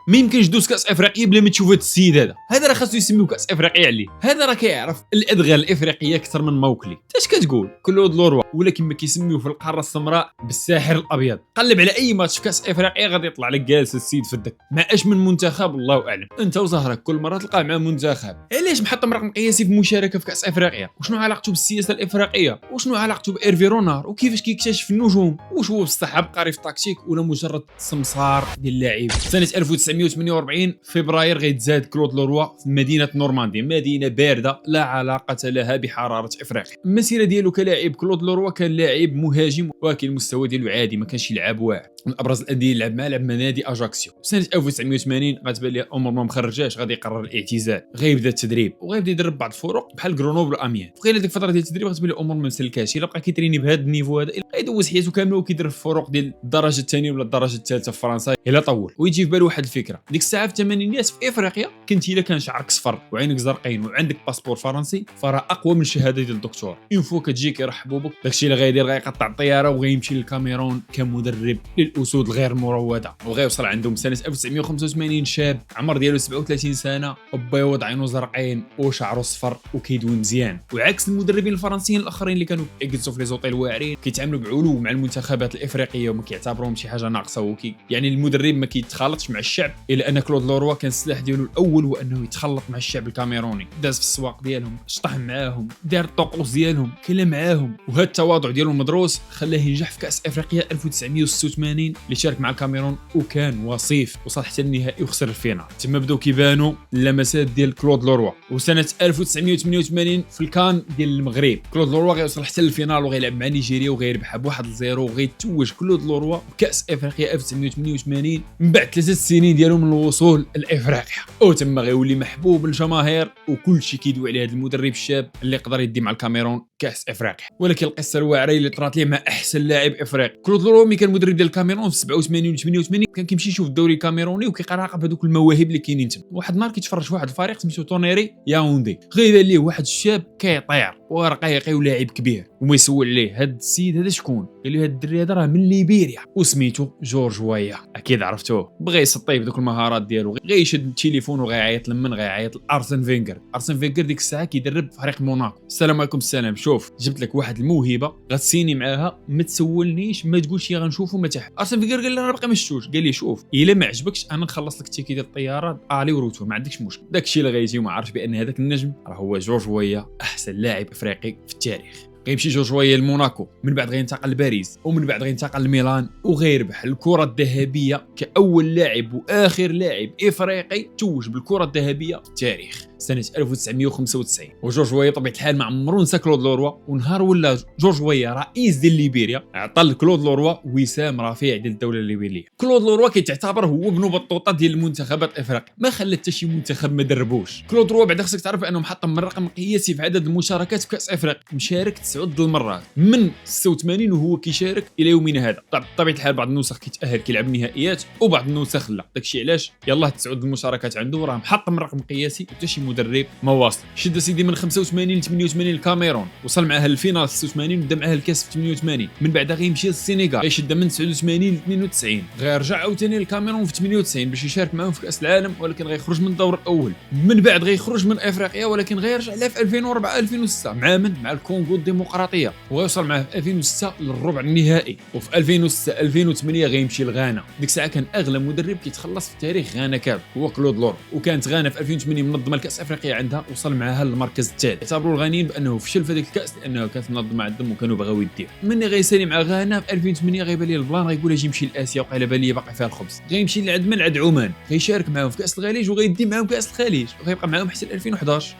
ما يمكنش دوز كاس افريقيا بلا ما تشوف هذا السيد هذا راه خاصو يسميو كاس افريقيا عليه. هذا راه كيعرف الادغال الافريقيه اكثر من موكلي. اش كتقول كلود لوروا ولا كما كيسميوه في القاره السمراء بالساحر الابيض. قلب على اي ماتش في كاس افريقيا غادي يطلع لك جالس السيد في الدك مع اش من منتخب الله اعلم. انت وزهرك كل مره تلقاه مع منتخب. علاش محطم رقم قياسي في المشاركه في كاس افريقيا؟ وشنو علاقته بالسياسه الافريقيه؟ وشنو علاقته بإيرفي رونار؟ وكيفاش كيكتشف النجوم؟ واش هو بصح عبقري في التكتيك ولا مجرد سمسار ديال اللاعب؟ سنه 1948 فبراير غيتزاد كلود لوروا في مدينه نورماندي، مدينه بارده لا علاقه لها بحراره افريقيا. المسيره ديالو كلاعب كلود لوروا كان لاعب مهاجم، ولكن المستوى ديالو عادي، ما كانش يلعب واعر. من ابرز الانديه اللي لعب معاه لعب مع نادي اجاكسيو. سنه 1980 غتبان ليه الامور ما مخرجاش، غادي يقرر الاعتزال، غيبدا التدريب وغيبدا يدرب بعض الفرق بحال غرونوبل واميان. خلال ديك الفتره ديال التدريب غتبان ليه الامور ما مسلكاش، الا بقى كيتريني بهذا النيفو هذا غيدوز حياته كامله وكيدرب في الفرق ديال الدرجه الثانيه ولا الدرجه الثالثه في فرنسا الا طول. ويجي في بالو واحد الفكره، ديك الساعه في الثمانينيات في افريقيا كنتي الا كان شعرك صفر وعينك زرقين وعندك باسبور فرنسي فراه اقوى من الشهاده ديال الدكتور. اون فوا كتجي كيرحبوا بك، داكشي اللي غيدير غيقطع الطياره وغيمشي للكاميرون كمدرب للاسود الغير مروده. وغيوصل عندهم سنه 1985 شاب عمر ديالو 37 سنه وبيض عينو زرقين وشعره صفر وكيدوي مزيان. وعكس المدربين الفرنسيين الاخرين اللي كانوا كيجلسوا في لي زوطيل واعرين كيتعاملوا بعلو مع المنتخبات الافريقيه وما كيعتبروهم شي حاجه ناقصه، يعني المدرب ما كيتخالطش مع الشعب. الا ان كلود لوروا كان السلاح ديالو الاول هو انه يتخلط مع الشعب الكاميروني، داز في السواق ديالهم، شطح معاهم، دار الطقوس ديالهم، كلا معاهم. وهذا التواضع ديالو المدروس خلاه ينجح في كاس افريقيا 1986 اللي شارك مع الكاميرون وكان وصيف، وصل حتى النهائي وخسر الفينال. تما بداو كيبانوا اللمسات ديال كلود لوروا. وسنه 1988 في الكان ديال المغرب كلود لوروا غيوصل حتى للفينال وغيلعب مع نيجيريا وغيربح ب1-0 وغيتوج كلود لوروا بكاس افريقيا 1988 من بعد 3 سنين ديالو من الوصول لافريقيا. وتما غيولي محبوب للجماهير وكلشي كيدوي على هذا المدرب الشاب اللي يقدر يدي مع الكاميرون كاس افريقيا. ولكن القصه الواعره اللي طرات ليه مع احسن لاعب افريقي كلود لوروا ملي كان مدرب ديال الكاميرون في 87 و 88 كان كيمشي يشوف الدوري الكاميروني وكيراقب هذوك المواهب اللي كاينين تما. واحد النهار كيتفرج في واحد الفريق سميتو تونيري ياوندي، غيبان ليه واحد الشاب كيطير ورقيقي ولاعب كبير، وما يسول عليه هاد السيد هذا شكون؟ قال له هاد الدري هذا راه من ليبيريا وسميتو جورج ويا. اكيد عرفتوه، بغى يسطي بدوك المهارات ديالو، غيشد التليفون وغيعيط لمن غيعيط لارسن فينغر. ارسن فينغر ديك الساعه كيدرب فريق موناكو. السلام عليكم. السلام، شوف جبت لك واحد الموهبه غتسيني معاها، ما تسولنيش، ما تقولش غنشوفو ما تحت. ارسن فينغر قال له راه باقي ما شفتوش. قال لي شوف الا ما عجبكش انا نخلص لك التيكي ديال الطياره الي وروتو، ما عندكش مشكل. داكشي اللي غيجي وما عارفش بان هذاك النجم راه هو جورج ويا، احسن لاعب افريقي في التاريخ. غيمشي جورج ويا لموناكو، من بعد غينتقل لباريس، ومن بعد غينتقل لميلان وغيربح الكره الذهبيه كاول لاعب واخر لاعب افريقي توج بالكره الذهبيه في التاريخ سنه 1995. وجورج ويا بطبيعه الحال ما عمرو نسى كلود لوروا، ونهار ولا جورج ويا رئيس ديال ليبيريا عطى لكلود لوروا وسام رفيع ديال الدوله الليبيريه. كلود لوروا كيتعتبر هو ابن بطوطه ديال المنتخبات افريقيا، ما خلى حتى شي منتخب ما دربوش. كلود لوروا بعدا خصك تعرف انه محطم من رقم قياسي في عدد المشاركات في كاس افريقيا، مشارك 9 المرات من 86 وهو كيشارك الى يومنا هذا. بطبيعه الحال بعض النسخ كيتاهل كيلعب النهائيات وبعض النسخ لا، داكشي علاش يلاه 9 المشاركات عنده راه محطم رقم قياسي حتى شي مدرب ما واصل. شد سيدي من 85 ل 88 الكاميرون، وصل معها للفينال 86 وبدا معها الكاس في 88. من بعد غيمشي للسنغال، غيشد من 89 ل 92، غيرجع عاوتاني للكاميرون في 98 باش يشارك معاهم في كاس العالم، ولكن غيخرج من الدور الاول. من بعد غيخرج من افريقيا، ولكن غيرجع لها في 2004 2006 مع الكونغو الديمقراطيه، ويوصل معاه في 2006 للربع النهائي. وفي 2006 2008 غيمشي لغانا. ديك الساعه كان اغلى مدرب كيتخلص في تاريخ غانا كامل هو كلود لوروا، وكانت غانا في 2008 منظمه الكاس الافريقيه عندها، وصل معها للمركز الثالث. اعتبروا الغانيين بانه فشل في هذيك الكاس لانه كانت منظمه عندهم وكانوا بغاو يديو. مني غيسالي مع غانا في 2008 غيبان ليه البلان غيقول اجي يمشي لاسيا، وقيله بان ليه باقي فيها الخبز. غيمشي لعند من عند عمان، غيشارك معاهم في كاس الخليج وغيدي معاهم كاس الخليج، وغيبقى معاهم حتى 2011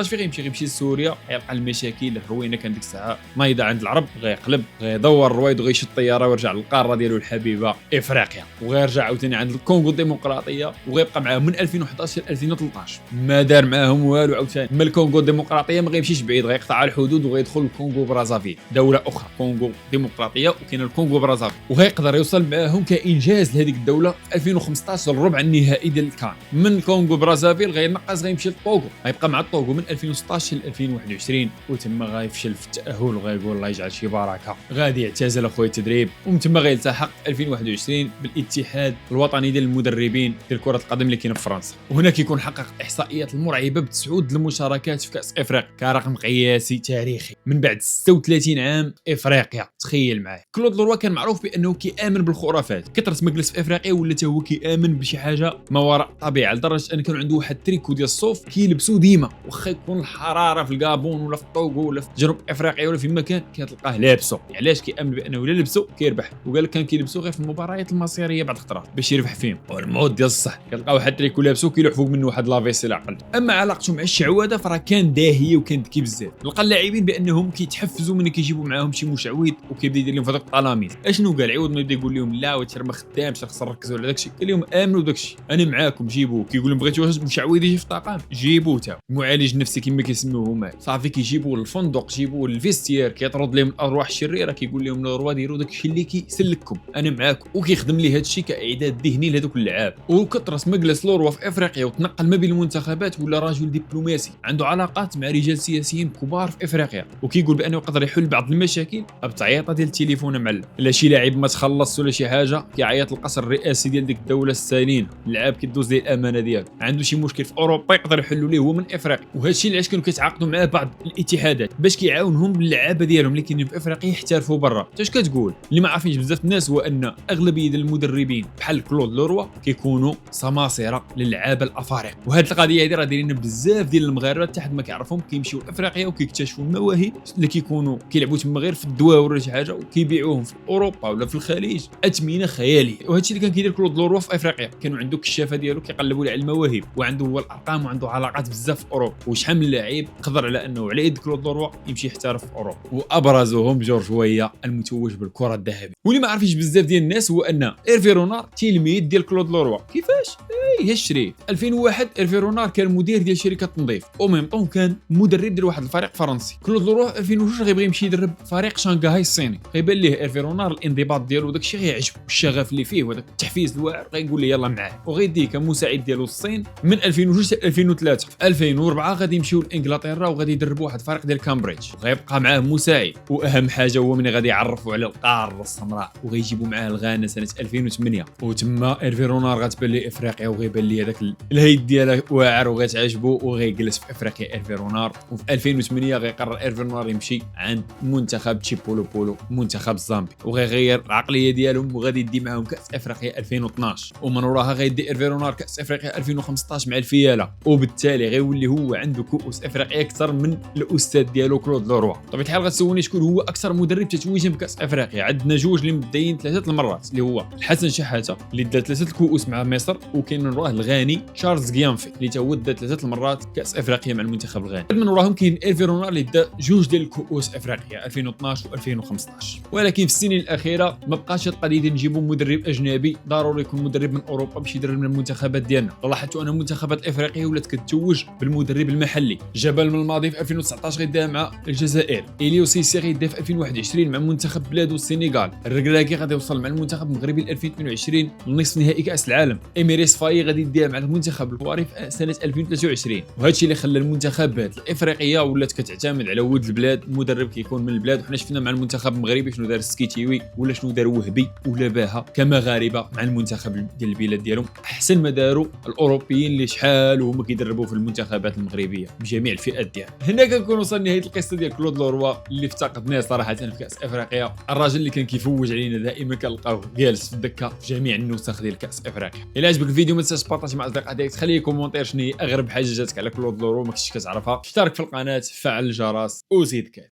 فين غيمشي لسوريا. غيلقى المشاكل الروينه، كان ديك الساعه نايضه عند العرب، غيقلب غيدور الرويض وغيشد الطياره ويرجع للقاره ديالو الحبيبه افريقيا، وغيرجع عاوتاني عند الكونغو الديمقراطيه وغيبقى معاهم من 2011 ل 2013. ما دار معاهم والو عاوتاني. اما الكونغو الديمقراطيه ما غيمشيش بعيد، غيقطع الحدود وغيدخل الكونغو برازافيل، دوله اخرى كونغو ديمقراطيه وكاين الكونغو برازافيل، وغيقدر يوصل معاهم كانجاز لهذيك الدوله في 2015 الربع النهائي ديال الكان. من الكونغو برازافيل غينقص غيمشي للطوغو، غيبقى مع الطوغو من 2016 ل 2021 وتما غيفشل في التاهل وغيقول الله يجعل شي بركه، غادي يعتزل اخويا التدريب ومن تما غيلتحق 2021 بالاتحاد الوطني ديال المدربين ديال كره القدم اللي كاين في فرنسا. وهنا كيكون حقق الاحصائيات المرعبه بتسعود المشاركات في كاس افريقيا كرقم قياسي تاريخي من بعد 36 عام افريقيا. تخيل معايا كلود لوروا كان معروف بانه كيامن بالخرافات، كثرت ما جلس في افريقيا ولا حتى هو كيامن بشي حاجه ما وراء الطبيعه، لدرجه ان كان عنده واحد التريكو ديال الصوف كيلبسو ديما واخا يكون الحراره في الكابون ولا في الطوغو ولا في جنوب افريقيا ولا في مكان كتلقاه لابسو. علاش كيامن بانه الا لبسو كيربح، وقال لك كان كيلبسو غير في المباريات المصيريه بعض الخطرات باش يربح فيهم، والموت ديال الصح كتلقى واحد التريكو لابسو كيلوح فوق منه واحد لافيسيل عقل. اما علاقته مع الشعوذه فراه كان داهيه وكان ذكي بزاف. لقى اللاعبين بانهم كيتحفزوا ملي كيجيبوا معاهم شي مشعوذ وكيبدا يدير لهم في هذوك الطلاميذ. اشنو قال عوض ما يبدا يقول لهم لا وتر ما خدامش خصنا نركزوا على داكشي، قال لهم امنوا بداكشي انا معاكم جيبوه. كيقول لهم بغيتوا مشعوذ يجي في الطاقم جيبوه، تا معالج نفسي كما كيسموه هما صافي كيجيبوه للفندق جيبوه للفيستير كيطرد لهم الارواح الشريره، كيقول لهم الروا ديروا داكشي اللي كيسلككم انا معاكم، وكيخدم ليه هادشي كاعداد ذهني لهذوك اللعاب. وكثرت ما جلس لوروا في افريقيا وتنقل ما بين المنتخبات ولا راجل دبلوماسي عنده علاقات مع رجال سياسيين كبار في افريقيا، وكيقول بانه يقدر يحل بعض المشاكل بتعييطه ديال التليفون معلم. لا شي لاعب ما تخلص ولا شي حاجه كيعيط للقصر الرئاسي ديال ديك الدوله السالين، اللاعب كيدوز ليه الامانه ديالو، عنده شي مشكل في اوروبا يقدر يحلوا ليه هو من افريقيا. وهذا الشيء علاش كانوا كيتعاقدوا مع بعض الاتحادات باش كيعاونهم باللعابه ديالهم اللي كاينين في افريقيا يحترفوا برا. اش كتقول اللي ما عارفينش بزاف الناس هو ان اغلبيه المدربين بحال كلود لوروا كيكونوا سماسره للعابه الافارقه، وهذه القضيه هذه راه دايرين بزاف ديال المغاربه حتى حد ما كيعرفهم كيمشيو لافريقيا وكيكتشفوا المواهب اللي كيكونوا كيلعبوا تما غير في الدواء ولا شي حاجه وكيبيعوهم في اوروبا ولا في الخليج اثمنه خياليه. وهذا الشيء اللي كان كيدير كلود لوروا في افريقيا، كانوا عنده كشافه ديالو كيقلبوا على المواهب وعنده هو الارقام وعنده علاقات بزاف في اوروبا، وشحال من لاعب قدر على انه على يد كلود لوروا يمشي يحترف في اوروبا، وابرزهم جورج ويا المتوج بالكره الذهبيه. واللي ما عارفينش بزاف ديال الناس هو ان ايرفي رونار تلميذ ديال كلود لوروا. كيفاش؟ هي الشريف 2001 ايرفي رونار كان مدير ديال شركه تنظيف وميم طون كان مدرب ديال واحد الفريق فرنسي. كلود لوروا 2002 غيبغي يمشي يدرب فريق شانغهاي الصيني، غيبان ليه ايرفي رونار الانضباط ديالو وداكشي غيعجبو الشغف اللي فيه وداك التحفيز الواعر، غيقول لي يلا معاه وغيديه كمساعد ديالو الصين من 2002 حتى 2003. في 2004 غادي يمشيو لانجلترا وغادي يدربوا واحد الفريق ديال كامبريدج وغيبقى معاه مساعد، واهم حاجه هو ملي غادي يعرفوا على القاره السمراء وغيجيبوا معاه الغانا سنه 2008. وتما ايرفي رونار غتبان ليه افريقيا وغيبان ليه هذاك الهيد ديالها واعر وغتعجبو وغيجلس في افريقيا ايرفي رونار. وفي 2008 غيقرر ايرفي رونار يمشي عند منتخب تشيبولو بولو منتخب الزامبي وغيغير العقليه ديالهم وغادي يدي معاهم كاس افريقيا 2012، ومن وراها غيدي ايرفي رونار كاس افريقيا 2015 مع الفياله، وبالتالي غيولي هو عنده كؤوس افريقيا اكثر من الاستاذ ديالو كلود لوروا. بطبيعه الحال غتسولني شكون هو اكثر مدرب تتويجا بكاس افريقيا. عندنا جوج اللي مبداين 3 المرات اللي هو الحسن شحاته اللي دا 3 الكؤوس مع مصر، وكاين من وراه الغاني تشارلز غيانفي اللي تا هو دا 3 المرات كاس افريقيا مع المنتخب الغاني. من وراهم كاين ايرفي رونار اللي دا جوج ديال الكؤوس افريقيا 2012 و2015. ولكن في السنين الاخيره ما بقاش القضيه ديال نجيبوا مدرب اجنبي، ضروري يكون مدرب من اوروبا باش يدرب من المنتخبات ديالنا. لاحظتوا ان المنتخبات الافريقيه ولات كتتوج بالمدرب المحلي. جبل من الماضي في 2019 غيدا مع الجزائر، اليو سيسي غيدا في 2021 مع منتخب بلادو السنغال، الركراكي غادي يوصل مع المنتخب المغربي ل 2022 لنصف نهائي كاس العالم، اميريس فاي غادي يدير مع المنتخب الكواري في سنه 2023. وهذا الشيء اللي خلى المنتخبات الافريقيه ولات كتعتمد على ولد البلاد، المدرب كيكون من البلاد. وحنا شفنا مع المنتخب المغربي شنو دار السكيتيوي ولا شنو دار وهبي ولا باها كمغاربه مع المنتخب ديال البلاد ديالهم، احسن ما داروا الاوروبيين اللي شحال وهما كيدربوا في المنتخبات المغربيه بجميع الفئات ديالها. هنا كنكون وصلنا لنهايه القصه ديال كلود لوروا اللي افتقدناه صراحه في كاس افريقيا. الراجل اللي كان كيفوج علينا دائما كنلقاوه جالس في الدكه في جميع النسخ ديال كاس افريقيا. الا عجبك الفيديو ما تنساش تبارطاج مع اصدقائك ديالك، تخلي كومونتير شنو هي اغرب حاجه جاتك على كلود لوروا ما كنتش كتعرفها، اشترك في القناه، فعل الجرس وزيد كاع.